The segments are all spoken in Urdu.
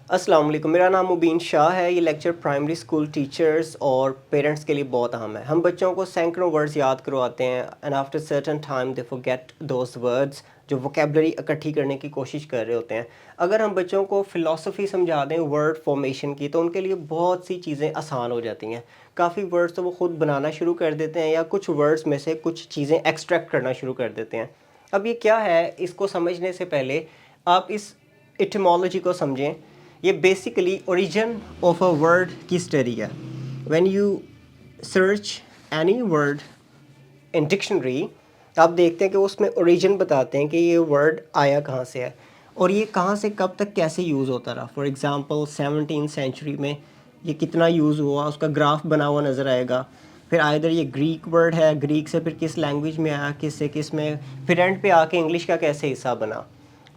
السلام علیکم، میرا نام مبین شاہ ہے۔ یہ لیکچر پرائمری اسکول ٹیچرز اور پیرنٹس کے لیے بہت اہم ہے۔ ہم بچوں کو سینکڑوں ورڈز یاد کرواتے ہیں and after certain time they forget those words, جو ووکیبلری اکٹھی کرنے کی کوشش کر رہے ہوتے ہیں۔ اگر ہم بچوں کو فلاسفی سمجھا دیں ورڈ فارمیشن کی، تو ان کے لیے بہت سی چیزیں آسان ہو جاتی ہیں۔ کافی ورڈز تو وہ خود بنانا شروع کر دیتے ہیں، یا کچھ ورڈز میں سے کچھ چیزیں ایکسٹریکٹ کرنا شروع کر دیتے ہیں۔ اب یہ کیا ہے، اس کو سمجھنے سے پہلے آپ اس ایٹیمالوجی کو سمجھیں۔ یہ basically origin of a word کی اسٹڈی ہے۔ When you search any word in dictionary, آپ دیکھتے ہیں کہ اس میں اوریجن بتاتے ہیں کہ یہ ورڈ آیا کہاں سے ہے اور یہ کہاں سے کب تک کیسے یوز ہوتا رہا۔ فار ایگزامپل 17 سینچری میں یہ کتنا یوز ہوا، اس کا گراف بنا ہوا نظر آئے گا۔ پھر آئدر یہ گریک ورڈ ہے، گریک سے پھر کس لینگویج میں آیا، کس سے کس میں، پھر اینڈ پہ آ کے انگلش کا کیسے حصہ بنا۔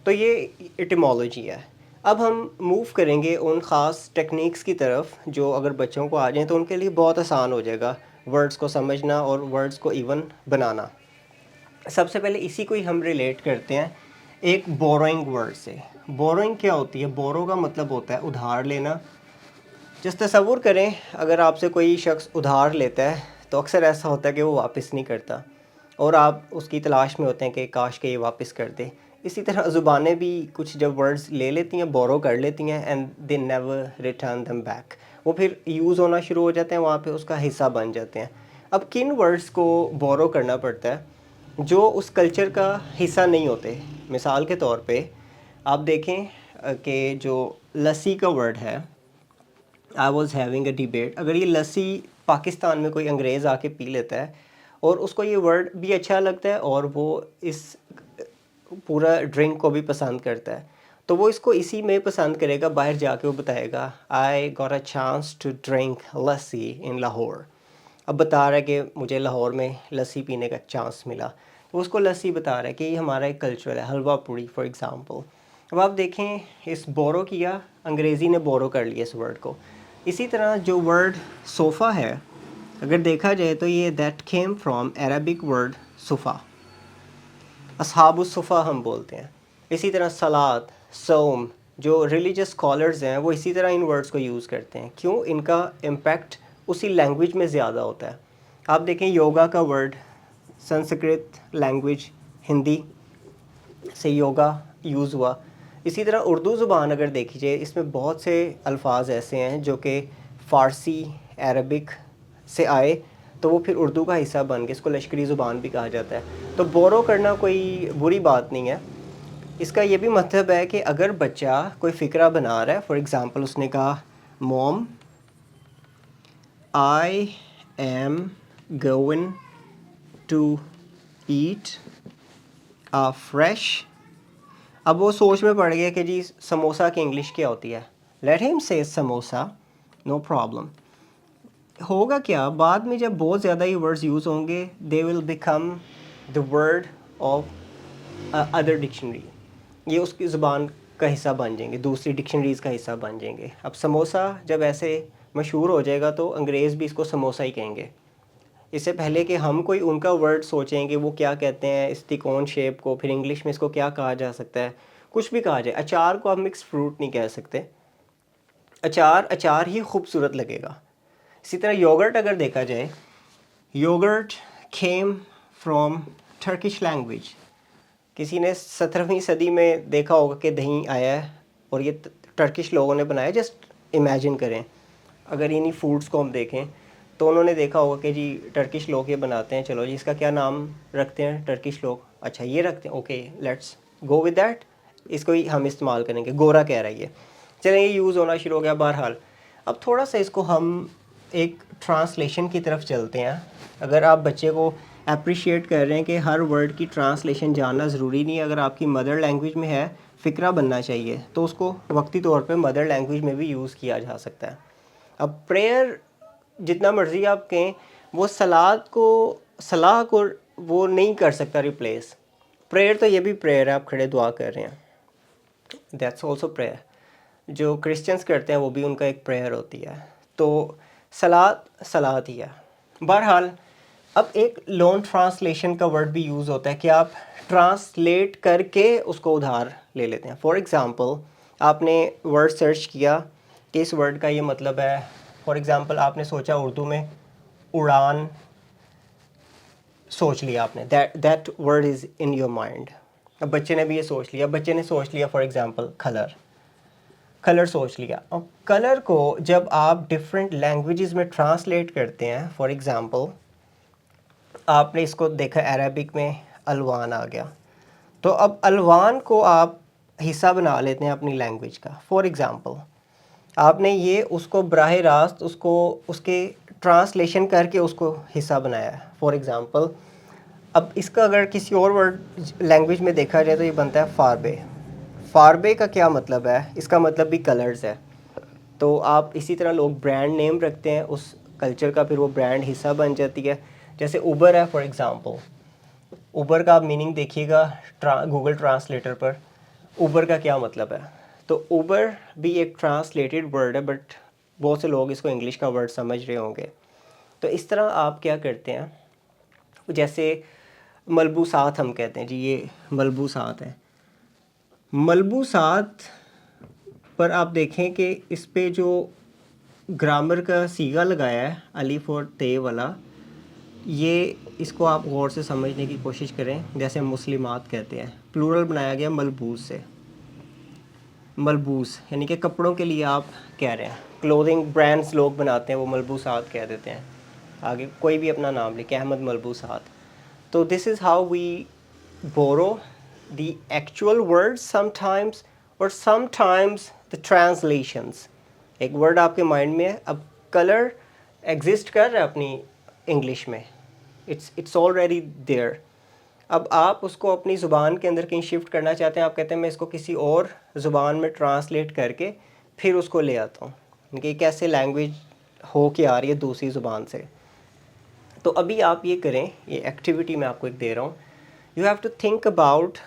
تو یہ ایٹیمالوجی ہے۔ اب ہم موو کریں گے ان خاص ٹیکنیکس کی طرف جو اگر بچوں کو آ جائیں تو ان کے لیے بہت آسان ہو جائے گا ورڈز کو سمجھنا اور ورڈز کو ایون بنانا۔ سب سے پہلے اسی کو ہی ہم ریلیٹ کرتے ہیں ایک بوروئنگ ورڈ سے۔ بوروئنگ کیا ہوتی ہے؟ بورو کا مطلب ہوتا ہے ادھار لینا۔ جس تصور کریں اگر آپ سے کوئی شخص ادھار لیتا ہے تو اکثر ایسا ہوتا ہے کہ وہ واپس نہیں کرتا، اور آپ اس کی تلاش میں ہوتے ہیں کہ کاش کہ یہ واپس کر دے۔ اسی طرح زبانیں بھی کچھ جب ورڈز لے لیتی ہیں، بورو کر لیتی ہیں، and they never return them back, وہ پھر یوز ہونا شروع ہو جاتے ہیں، وہاں پہ اس کا حصہ بن جاتے ہیں۔ اب کن ورڈز کو بورو کرنا پڑتا ہے جو اس کلچر کا حصہ نہیں ہوتے؟ مثال کے طور پہ آپ دیکھیں کہ جو لسی کا ورڈ ہے، I was having a debate, اگر یہ لسی پاکستان میں کوئی انگریز آ کے پی لیتا ہے اور اس کو یہ ورڈ بھی اچھا لگتا ہے اور وہ اس پورا ڈرنک کو بھی پسند کرتا ہے، تو وہ اس کو اسی میں پسند کرے گا، باہر جا کے وہ بتائے گا I got a chance to drink lassi in Lahore. اب بتا رہا ہے کہ مجھے لاہور میں لسی پینے کا چانس ملا، تو اس کو لسی بتا رہا ہے کہ یہ ہمارا ایک کلچر ہے، حلوہ پوری فار ایگزامپل۔ اب آپ دیکھیں اس بورو کیا، انگریزی نے بورو کر لیا اس ورڈ کو۔ اسی طرح جو ورڈ صوفہ ہے، اگر دیکھا جائے تو یہ that came from Arabic word صفا، اصحاب الصفا ہم بولتے ہیں۔ اسی طرح صلاۃ، صوم، جو ریلیجس اسکالرز ہیں وہ اسی طرح ان ورڈز کو یوز کرتے ہیں۔ کیوں؟ ان کا امپیکٹ اسی لینگویج میں زیادہ ہوتا ہے۔ آپ دیکھیں یوگا کا ورڈ سنسکرت لینگویج ہندی سے یوگا یوز ہوا۔ اسی طرح اردو زبان اگر دیکھی جائے، اس میں بہت سے الفاظ ایسے ہیں جو کہ فارسی، عربک سے آئے تو وہ پھر اردو کا حصہ بن گئے، اس کو لشکری زبان بھی کہا جاتا ہے۔ تو بورو کرنا کوئی بری بات نہیں ہے۔ اس کا یہ بھی مطلب ہے کہ اگر بچہ کوئی فقرہ بنا رہا ہے، فار ایگزامپل اس نے کہا mom I am going to eat a fresh, اب وہ سوچ میں پڑ گیا کہ جی سموسا کی انگلش کیا ہوتی ہے، لیٹ ہم سے سموسا، نو پرابلم۔ ہوگا کیا بعد میں جب بہت زیادہ یہ ورڈز یوز ہوں گے، they will become the word of other dictionary, یہ اس کی زبان کا حصہ بن جائیں گے، دوسری ڈکشنریز کا حصہ بن جائیں گے۔ اب سموسا جب ایسے مشہور ہو جائے گا تو انگریز بھی اس کو سموسا ہی کہیں گے۔ اس سے پہلے کہ ہم کوئی ان کا ورڈ سوچیں کہ وہ کیا کہتے ہیں اس تکون شیپ کو، پھر انگلش میں اس کو کیا کہا جا سکتا ہے، کچھ بھی کہا جائے۔ اچار کو آپ مکس فروٹ نہیں کہہ سکتے، اچار اچار ہی خوبصورت لگے گا۔ اسی طرح یوگرٹ اگر دیکھا جائے، یوگرٹ کھیم فرام ٹرکش لینگویج۔ کسی نے 17ویں صدی میں دیکھا ہوگا کہ دہی آیا ہے اور یہ ٹرکش لوگوں نے بنایا۔ جسٹ امیجن کریں اگر انہی فوڈز کو ہم دیکھیں تو انہوں نے دیکھا ہوگا کہ جی ٹرکش لوگ یہ بناتے ہیں، چلو جی اس کا کیا نام رکھتے ہیں ٹرکش لوگ، اچھا یہ رکھتے ہیں، okay let's go with that, اس کو ہی ہم استعمال کریں گے، گورا کہہ رہا ہے یہ، چلیں یہ یوز ہونا شروع ہو گیا۔ بہرحال اب تھوڑا سا اس کو ہم ایک ٹرانسلیشن کی طرف چلتے ہیں۔ اگر آپ بچے کو اپریشیٹ کر رہے ہیں کہ ہر ورڈ کی ٹرانسلیشن جاننا ضروری نہیں ہے، اگر آپ کی مدر لینگویج میں ہے، فقرہ بننا چاہیے، تو اس کو وقتی طور پہ مدر لینگویج میں بھی یوز کیا جا سکتا ہے۔ اب پریئر جتنا مرضی آپ کہیں، وہ صلاح کو وہ نہیں کر سکتا ریپلیس۔ پریئر تو یہ بھی پریئر ہے، آپ کھڑے دعا کر رہے ہیں، دیٹس آلسو پریئر۔ جو کرسچنس کرتے ہیں وہ بھی ان کا ایک پریئر ہوتی ہے۔ تو صلاۃ ہی ہے۔ بہرحال اب ایک لون ٹرانسلیشن کا ورڈ بھی یوز ہوتا ہے کہ آپ ٹرانسلیٹ کر کے اس کو ادھار لے لیتے ہیں۔ فار ایگزامپل آپ نے ورڈ سرچ کیا کہ اس ورڈ کا یہ مطلب ہے. فار ایگزامپل آپ نے سوچا اردو میں اڑان، سوچ لیا آپ نے that word is in your mind. اب بچے نے بھی یہ سوچ لیا، بچے نے سوچ لیا فار ایگزامپل کلر سوچ لیا. اور کلر کو جب آپ ڈفرینٹ لینگویجز میں ٹرانسلیٹ کرتے ہیں، فار ایگزامپل آپ نے اس کو دیکھا عربک میں الوان آ گیا، تو اب الوان کو آپ حصہ بنا لیتے ہیں اپنی لینگویج کا. فار ایگزامپل آپ نے یہ اس کو براہ راست اس کے ٹرانسلیشن کر کے اس کو حصہ بنایا ہے. فار ایگزامپل اب اس کا اگر کسی اور ورڈ لینگویج میں دیکھا جائے تو یہ بنتا ہے فاربے. فاربے کا کیا مطلب ہے؟ اس کا مطلب بھی کلرز ہے. تو آپ اسی طرح لوگ برانڈ نیم رکھتے ہیں اس کلچر کا، پھر وہ برانڈ حصہ بن جاتی ہے. جیسے اوبر ہے فار ایگزامپل، اوبر کا آپ میننگ دیکھیے گا گوگل ٹرانسلیٹر پر، اوبر کا کیا مطلب ہے. تو اوبر بھی ایک ٹرانسلیٹڈ ورڈ ہے، بٹ بہت سے لوگ اس کو انگلش کا ورڈ سمجھ رہے ہوں گے. تو اس طرح آپ کیا کرتے ہیں، جیسے ملبوسات ہم کہتے ہیں جی یہ ملبوسات ہیں. ملبوسات پر آپ دیکھیں کہ اس پہ جو گرامر کا صیغہ لگایا ہے الف اور تے والا، یہ اس کو آپ غور سے سمجھنے کی کوشش کریں. جیسے مسلمات کہتے ہیں، پلورل بنایا گیا ملبوس سے. ملبوس یعنی کہ کپڑوں کے لیے آپ کہہ رہے ہیں، کلودنگ برانڈز لوگ بناتے ہیں وہ ملبوسات کہہ دیتے ہیں. آگے کوئی بھی اپنا نام لکھے، احمد ملبوسات. تو this is how we borrow the actual word sometimes, اور سم ٹائمس دا ٹرانسلیشنس. ایک ورڈ آپ کے مائنڈ میں ہے، اب کلر ایگزسٹ کر رہا ہے اپنی انگلش میں، اٹس آلریڈی دیئر. اب آپ اس کو اپنی زبان کے اندر کہیں شفٹ کرنا چاہتے ہیں، آپ کہتے ہیں میں اس کو کسی اور زبان میں ٹرانسلیٹ کر کے پھر اس کو لے آتا ہوں کہ کیسے لینگویج ہو کے آ رہی ہے دوسری زبان سے. تو ابھی آپ یہ کریں، یہ ایکٹیویٹی میں آپ کو ایک دے رہا ہوں. You have to think about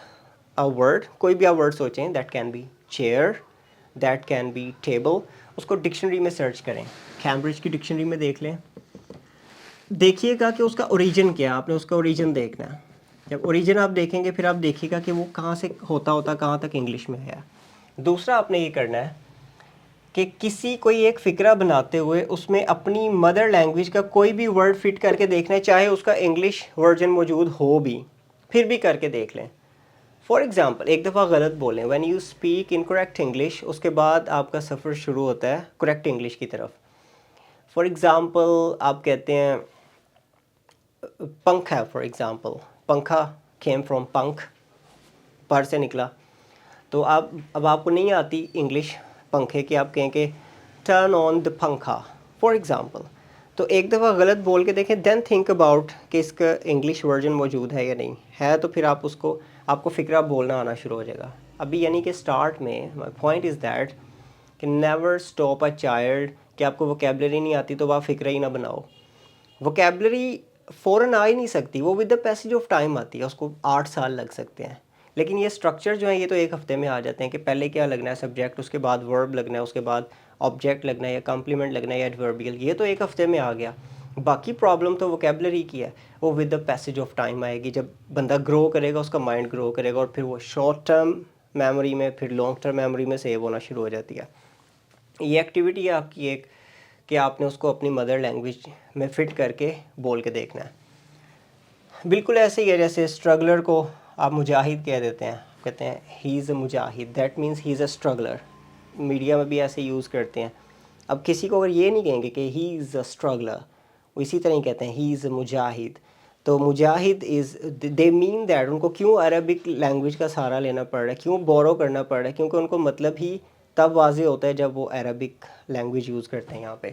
a word, کوئی بھی آپ ورڈ سوچیں. That can be chair, that can be table. اس کو ڈکشنری میں سرچ کریں، کیمبرج کی ڈکشنری میں دیکھ لیں. دیکھیے گا کہ اس کا اوریجن کیا ہے، آپ نے اس کا اوریجن دیکھنا ہے. جب اوریجن آپ دیکھیں گے پھر آپ دیکھیے گا کہ وہ کہاں سے ہوتا کہاں تک انگلش میں ہے. دوسرا آپ نے یہ کرنا ہے کہ کوئی ایک فقرہ بناتے ہوئے اس میں اپنی مدر لینگویج کا کوئی بھی ورڈ فٹ کر کے دیکھنا ہے، چاہے اس کا انگلش ورژن موجود ہو بھی، پھر بھی کر کے دیکھ لیں. فار ایگزامپل ایک دفعہ غلط بولیں، when you speak incorrect English, اس کے بعد آپ کا سفر شروع ہوتا ہے کریکٹ انگلش کی طرف. فار ایگزامپل آپ کہتے ہیں پنکھ ہے، فار ایگزامپل پنکھا کیم فرام پنکھ، پر سے نکلا. تو اب آپ کو نہیں آتی انگلش پنکھے کی، آپ کہیں کہ ٹرن آن دا پنکھا فار ایگزامپل. تو ایک دفعہ غلط بول کے دیکھیں، دین تھنک اباؤٹ کہ اس کا انگلش ورژن موجود ہے یا نہیں ہے. تو پھر آپ کو فقرہ بولنا آنا شروع ہو جائے گا. ابھی یعنی کہ اسٹارٹ میں مائی پوائنٹ از دیٹ کہ نیور اسٹاپ اے چائلڈ، کہ آپ کو ووکیبلری نہیں آتی تو آپ فقرہ ہی نہ بناؤ. ووکیبلری فوراً آ ہی نہیں سکتی، وہ with the passage of time آتی ہے، اس کو 8 سال لگ سکتے ہیں. لیکن یہ اسٹرکچر جو ہیں یہ تو ایک ہفتے میں آ جاتے ہیں کہ پہلے کیا لگنا ہے سبجیکٹ، اس کے بعد ورب لگنا ہے، اس کے بعد آبجیکٹ لگنا ہے یا کمپلیمنٹ لگنا ہے یا ایڈوربیل. یہ تو ایک ہفتے میں آ گیا. باقی پرابلم تو ووکیبلری کی ہے، وہ with the passage of time آئے گی. جب بندہ گرو کرے گا، اس کا مائنڈ گرو کرے گا، اور پھر وہ شارٹ ٹرم میموری میں، پھر لانگ ٹرم میموری میں سیو ہونا شروع ہو جاتی ہے. یہ ایکٹیویٹی ہے آپ کی ایک، کہ آپ نے اس کو اپنی مدر لینگویج میں فٹ کر کے بول کے دیکھنا ہے. بالکل ایسے ہی ہے جیسے اسٹرگلر کو آپ مجاہد کہہ دیتے ہیں، کہتے ہیں ہی از اے مجاہد، that means he is a struggler. Media میں بھی ایسے یوز کرتے ہیں. اب کسی کو اگر یہ نہیں کہیں گے کہ ہی از اے اسٹرگلر، وہ اسی طرح ہی کہتے ہیں ہی از اے مجاہد. تو مجاہد از دے مین دیٹ، ان کو کیوں عربک لینگویج کا سہارا لینا پڑ رہا ہے، کیوں بورو کرنا پڑ رہا ہے، کیونکہ ان کو مطلب ہی تب واضح ہوتا ہے جب وہ عربک لینگویج یوز کرتے ہیں یہاں پہ.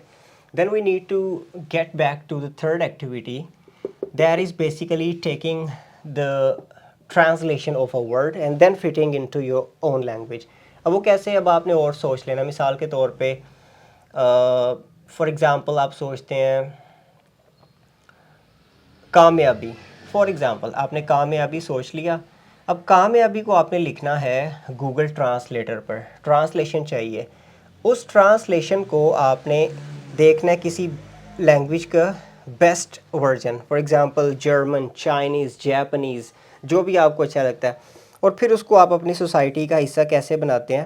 Then we need to get back to the third activity. That is basically taking the translation of a word and then fitting into your own language. اب وہ کیسے، اب آپ نے اور سوچ لینا. مثال کے طور پہ فار ایگزامپل آپ سوچتے ہیں کامیابی. فار ایگزامپل آپ نے کامیابی سوچ لیا. اب کامیابی کو آپ نے لکھنا ہے گوگل ٹرانسلیٹر پر، ٹرانسلیشن چاہیے. اس ٹرانسلیشن کو آپ نے دیکھنا ہے کسی لینگویج کا best version, for example German, Chinese, Japanese, جو بھی آپ کو اچھا لگتا ہے. اور پھر اس کو آپ اپنی سوسائٹی کا حصہ کیسے بناتے ہیں.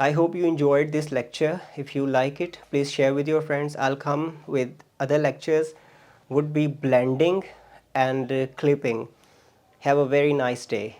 I hope you enjoyed this lecture. If you like it, please share with your friends. I'll come with other lectures, would be blending and clipping. Have a very nice day.